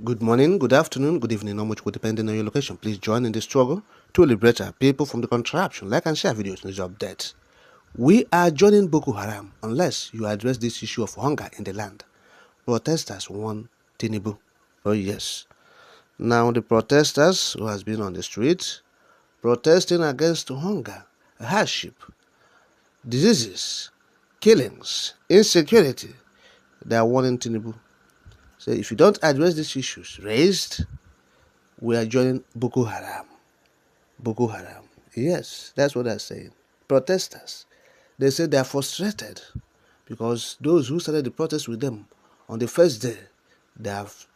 Good morning, good afternoon, good evening, or much will depending on your location. Please join in the struggle to liberate our people from the contraption. Like and share videos news updates. We are joining Boko Haram unless you address this issue of hunger in the land. Protesters want Tinubu. Oh yes. Now the protesters who has been on the streets protesting against hunger, hardship, diseases, killings, insecurity, they are warning Tinubu. So if you don't address these issues raised, we are joining Boko Haram. Boko Haram. Yes, that's what they're saying. Protesters. They say they are frustrated because those who started the protest with them on the first day, they have,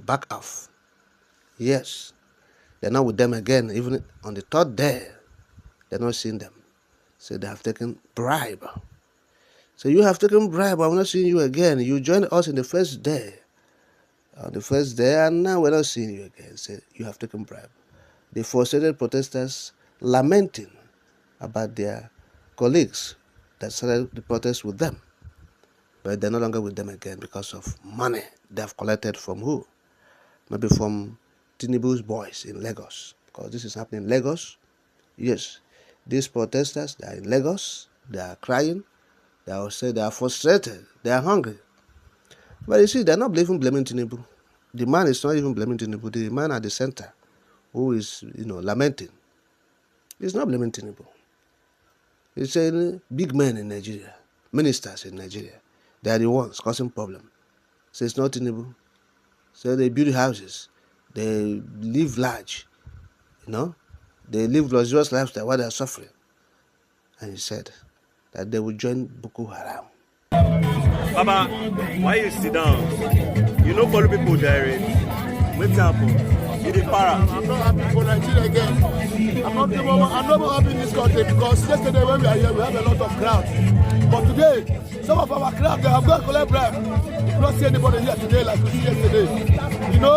back off. Yes, they're not with them again. Even on the third day, they're not seeing them. So they have taken bribe. So you have taken bribe. I'm not seeing you again. You joined us in the first day. On the first day, and now we're not seeing you again. So you have taken bribe. The frustrated protesters lamenting about their colleagues that started the protest with them. But they're no longer with them again because of money they have collected from who? Maybe from Tinubu's boys in Lagos. Because this is happening in Lagos. Yes, these protesters, they are in Lagos. They are crying. They will say they are frustrated. They are hungry. But you see, they're not even blaming Tinubu. The man is not even blaming Tinubu. The man at the center who is, lamenting, he's not blaming Tinubu. He's saying big men in Nigeria, ministers in Nigeria, they are the ones causing problem. So it's not Tinubu. So they build houses, they live large, they live luxurious lifestyle while they are suffering. And he said that they will join Boko Haram. Baba, why you sit down? You know follow people there. What's happened? You the para. I'm not happy for Nigeria again. I'm not happy in this country because yesterday when we are here, we have a lot of crowd. But today, some of our crowd, they have got to collect bribe. We don't see anybody here today like we see yesterday.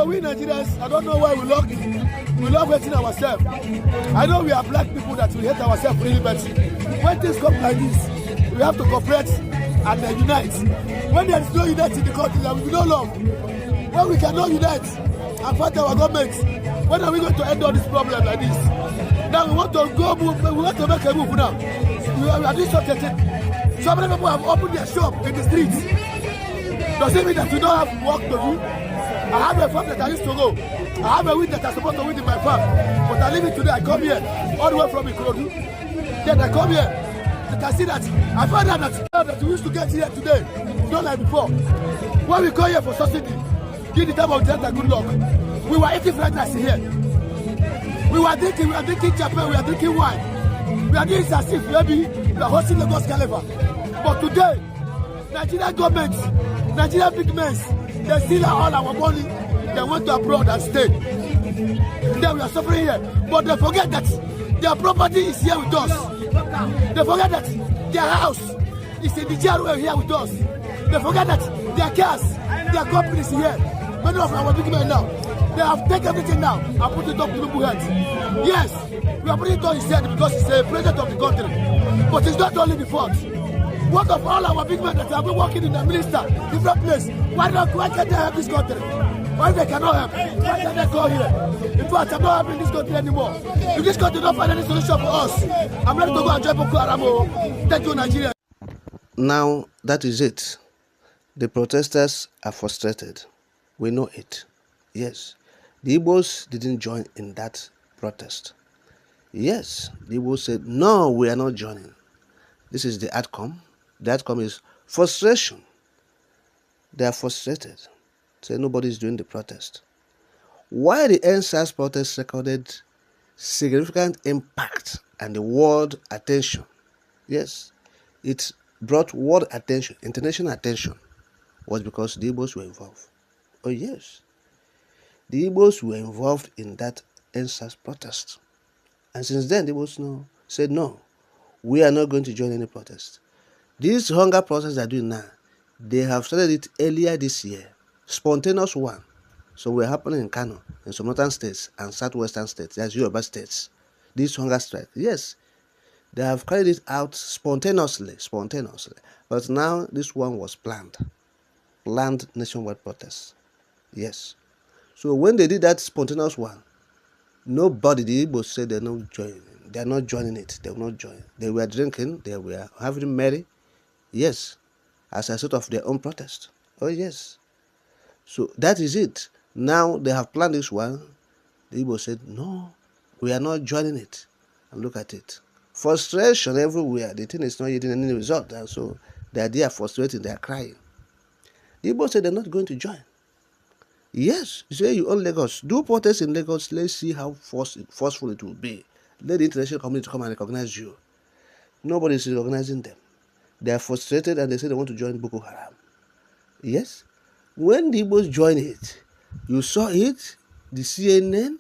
We Nigerians, I don't know why we love hating ourselves. I know we are black people that we hate ourselves really, but when things come like this, we have to cooperate and unite. When there is no unity in the country, there will be no love. When we cannot unite and fight our government, when are we going to end all this problem like this? Now we want to move, we want to make a move now. We are doing something. So many people have opened their shop in the streets. Does it mean that we don't have work to do? I have a farm that I used to go. I have a wheat that I'm supposed to wheat in my farm. But I leave it today, I come here, all the way from Ikorodu. Then I come here. You can see that I found out that we used to get here today, not like before. When we come here for subsidy, give the time of death and good luck. We were eating fried rice here. We were drinking champagne, we are drinking wine. We are doing it as if maybe we are hosting Lagos Carnival. But today, Nigerian government, Nigerian big men, they steal all our money. They went to abroad and stayed. Then we are suffering here. But they forget that their property is here with us. They forget that their house is in the GRA here with us. They forget that their cars, their companies here. Many of our big men now, they have taken everything now and put it up to Tinubu's head. Yes, we are putting it on his head because he's the president of the country. But it's not only the fault. What of all our big men that have been working in the minister, different place? Why can't they help this country? Why they cannot help? Why can't they go here? In fact, I'm not helping this country anymore. If this country don't find any solution for us, I'm ready to go and join Boko Haram. Thank you, Nigeria. Now, that is it. The protesters are frustrated. We know it. Yes, the Igbos didn't join in that protest. Yes, the Igbos said, no, we are not joining. This is the outcome. The outcome is frustration. They are frustrated. So nobody is doing the protest. Why the NSAS protest recorded significant impact and the world attention? Yes, it brought world attention, international attention, was because the Igbos were involved. Oh yes, the Igbos were involved in that NSAS protest. And since then, the Igbos said, no, we are not going to join any protest. This hunger protest they are doing now, they have started it earlier this year, spontaneous one. So we're happening in Kano, in some northern states and southwestern states, that's Yoruba states. This hunger strike, yes, they have carried it out spontaneously. But now this one was planned nationwide protest. Yes. So when they did that spontaneous one, nobody, the Igbos said they're not joining. They're not joining it. They will not join. They were drinking. They were having merry. Yes, as a sort of their own protest. Oh yes. So that is it. Now they have planned this one. The Igbo said, no, we are not joining it. And look at it. Frustration everywhere. The thing is not yielding any result. And so they are frustrated, they are crying. The Igbo said they're not going to join. Yes, you say you own Lagos. Do protests in Lagos. Let's see how forceful it will be. Let the international community come and recognize you. Nobody is recognizing them. They are frustrated and they say they want to join Boko Haram. Yes, when the Igbos join it, you saw it, the CNN,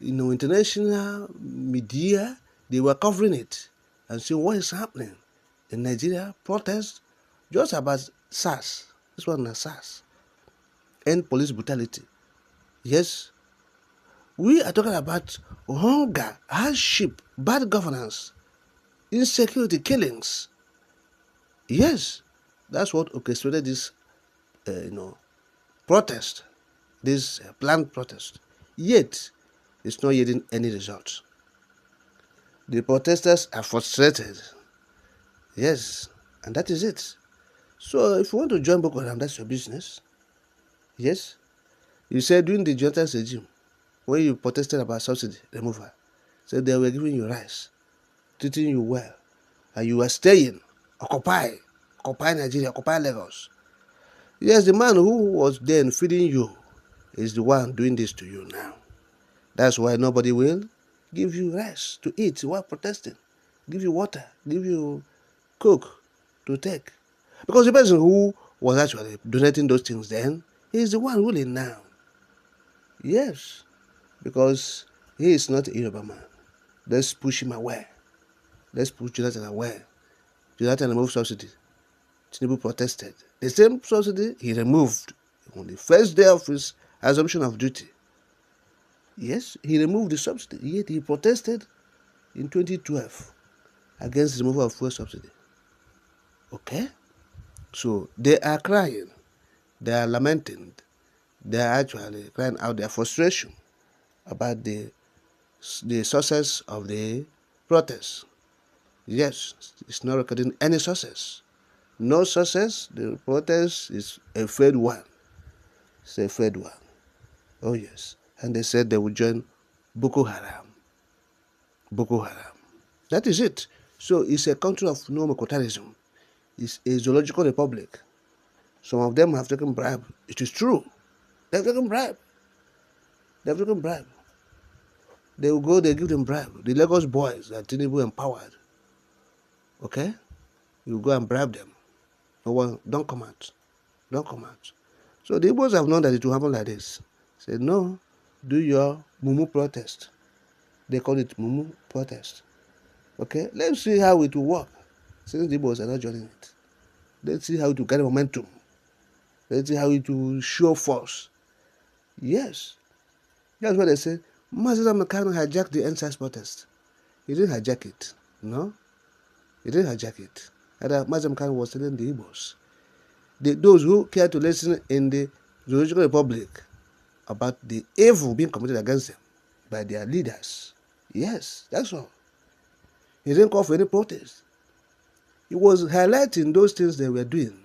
international media, they were covering it and saying what is happening in Nigeria. Protests just about SARS. This one is SARS. End police brutality. Yes, we are talking about hunger, hardship, bad governance, insecurity, killings. Yes, that's what orchestrated this, protest, this planned protest. Yet, it's not yielding any result. The protesters are frustrated. Yes, and that is it. So, if you want to join Boko Haram, that's your business. Yes, you said during the Jonathan regime, when you protested about subsidy removal, said they were giving you rice, treating you well, and you were staying, occupy Nigeria, occupy Lagos. Yes, the man who was then feeding you is the one doing this to you now. That's why nobody will give you rice to eat while protesting, give you water, give you coke to take. Because the person who was actually donating those things then, he is the one ruling now. Yes, because he is not a Yoruba man. Let's push him away. Let's push Jonathan away. Jonathan removed subsidy. Tinubu protested. The same subsidy he removed on the first day of his assumption of duty. Yes, he removed the subsidy, yet he protested in 2012 against the removal of fuel subsidy. Okay? So they are crying, they are lamenting, they are actually crying out their frustration about the success of the protest. Yes, it's not recording any success. No success, the protest is a failed one. It's a failed one. Oh yes. And they said they would join Boko Haram. Boko Haram. That is it. So it's a country of no militarism. It's a zoological republic. Some of them have taken bribe. It is true. They've taken bribe. They've taken bribe. They will go, they give them bribe. The Lagos boys that Tinubu empowered. Okay? You go and bribe them. No one, don't come out. Don't come out. So the Igbos have known that it will happen like this. Say, no, do your Mumu protest. They call it Mumu protest. Okay? Let's see how it will work. Since the Igbos are not joining it. Let's see how it will carry momentum. Let's see how it will show force. Yes. That's what they say. Mazda Makano hijacked the NSAS protest. He didn't hijack it. No? He didn't hijack it. Mazda Makano was telling the Igbos, those who care to listen in the Zoological Republic about the evil being committed against them by their leaders. Yes, that's all. He didn't call for any protest. He was highlighting those things they were doing